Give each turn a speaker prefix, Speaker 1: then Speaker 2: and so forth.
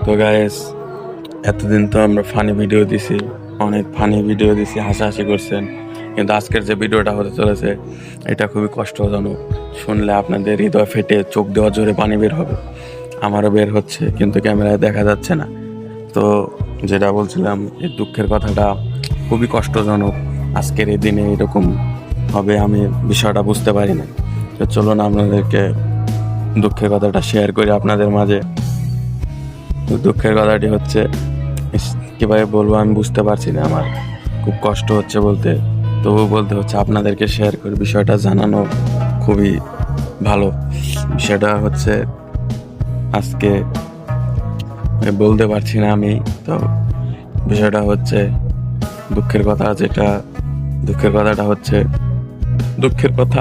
Speaker 1: তো গাইস, এতদিন তো আমরা ফানি ভিডিও দিছি, অনেক ফানি ভিডিও দিছি, হাসাহাসি করছেন, কিন্তু আজকের যে ভিডিওটা হতে চলেছে এটা খুবই কষ্টজনক। শুনলে আপনাদের হৃদয় ফেটে চোখ দেওয়া জোরে পানি বের হবে। আমারও বের হচ্ছে, কিন্তু ক্যামেরায় দেখা যাচ্ছে না। তো যেটা বলছিলাম, এই দুঃখের কথাটা খুবই কষ্টজনক। আজকের এই দিনে এরকম হবে আমি বিষয়টা বুঝতে পারি না। তো চলুন আপনাদেরকে দুঃখের কথাটা শেয়ার করি আপনাদের মাঝে। তো দুঃখের কথাটি হচ্ছে, কিভাবে বলবো আমি বুঝতে পারছি না, আমার খুব কষ্ট হচ্ছে বলতে, তবু বলতে হচ্ছে আপনাদেরকে শেয়ার করে বিষয়টা জানানো খুবই ভালো। বিষয়টা হচ্ছে আজকে বলতে পারছি না আমি। তো বিষয়টা হচ্ছে দুঃখের কথা, যেটা দুঃখের কথাটা হচ্ছে দুঃখের কথা।